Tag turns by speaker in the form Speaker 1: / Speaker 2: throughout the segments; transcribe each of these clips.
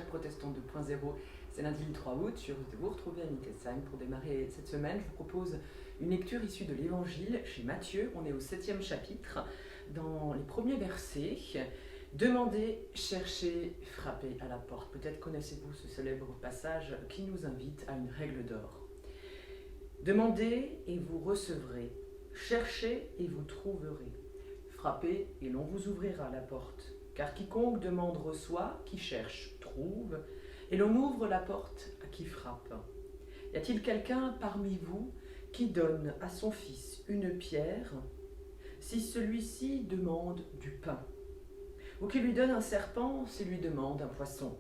Speaker 1: Protestant 2.0. C'est lundi le 3 août, je suis heureuse de vous retrouver à Mittelsheim pour démarrer cette semaine. Je vous propose une lecture issue de l'Évangile chez Matthieu. On est au 7e chapitre, dans les premiers versets. Demandez, cherchez, frappez à la porte. Peut-être connaissez-vous ce célèbre passage qui nous invite à une règle d'or. Demandez et vous recevrez. Cherchez et vous trouverez. Frappez et l'on vous ouvrira la porte. Car quiconque demande reçoit, qui cherche trouve, et l'on ouvre la porte à qui frappe. Y a-t-il quelqu'un parmi vous qui donne à son fils une pierre, si celui-ci demande du pain? Ou qui lui donne un serpent, s'il lui demande un poisson?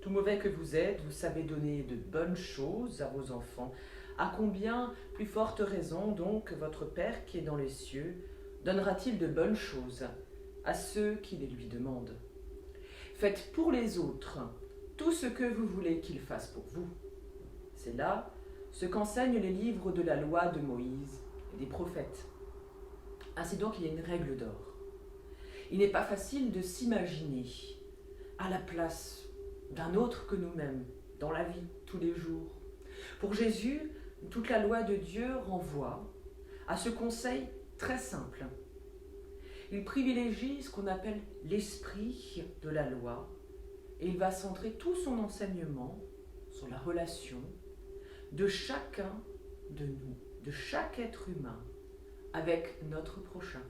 Speaker 1: Tout mauvais que vous êtes, vous savez donner de bonnes choses à vos enfants. À combien plus forte raison donc votre Père qui est dans les cieux donnera-t-il de bonnes choses à ceux qui les lui demandent? Faites pour les autres tout ce que vous voulez qu'ils fassent pour vous. C'est là ce qu'enseignent les livres de la loi de Moïse et des prophètes. Ainsi donc, il y a une règle d'or. Il n'est pas facile de s'imaginer à la place d'un autre que nous-mêmes, dans la vie, tous les jours. Pour Jésus, toute la loi de Dieu renvoie à ce conseil très simple. Il privilégie ce qu'on appelle l'esprit de la loi et il va centrer tout son enseignement sur la relation de chacun de nous, de chaque être humain avec notre prochain.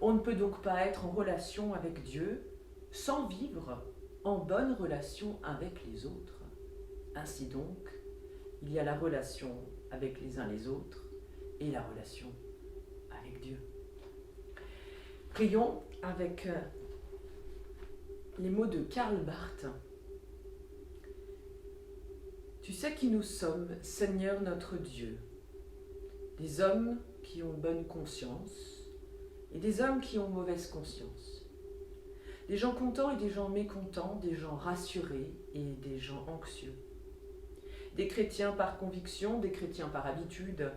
Speaker 1: On ne peut donc pas être en relation avec Dieu sans vivre en bonne relation avec les autres. Ainsi donc, il y a la relation avec les uns les autres et la relation avec Dieu. Prions avec les mots de Karl Barth. Tu sais qui nous sommes, Seigneur notre Dieu, des hommes qui ont bonne conscience et des hommes qui ont mauvaise conscience, des gens contents et des gens mécontents, des gens rassurés et des gens anxieux, des chrétiens par conviction, des chrétiens par habitude,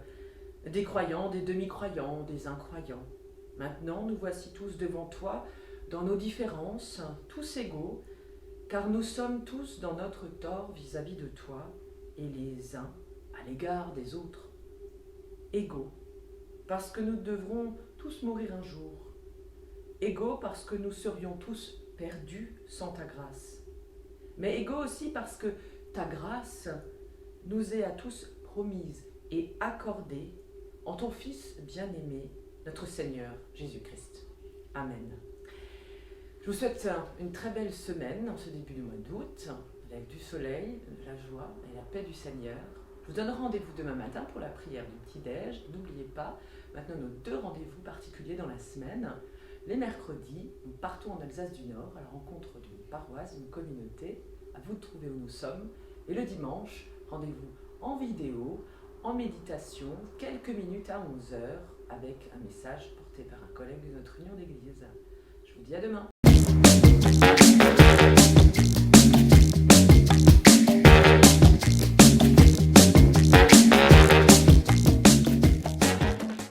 Speaker 1: des croyants, des demi-croyants, des incroyants. Maintenant, nous voici tous devant toi, dans nos différences, tous égaux, car nous sommes tous dans notre tort vis-à-vis de toi et les uns à l'égard des autres. Égaux, parce que nous devrons tous mourir un jour. Égaux parce que nous serions tous perdus sans ta grâce. Mais égaux aussi parce que ta grâce nous est à tous promise et accordée en ton Fils bien-aimé, notre Seigneur Jésus-Christ. Amen. Je vous souhaite une très belle semaine en ce début du mois d'août, avec du soleil, de la joie et la paix du Seigneur. Je vous donne rendez-vous demain matin pour la prière du petit-déj. N'oubliez pas, maintenant nos 2 rendez-vous particuliers dans la semaine. Les mercredis, nous partons en Alsace du Nord à la rencontre d'une paroisse, d'une communauté. À vous de trouver où nous sommes. Et le dimanche, rendez-vous en vidéo, en méditation, quelques minutes à 11h, avec un message porté par un collègue de notre union d'église. Je vous dis à demain.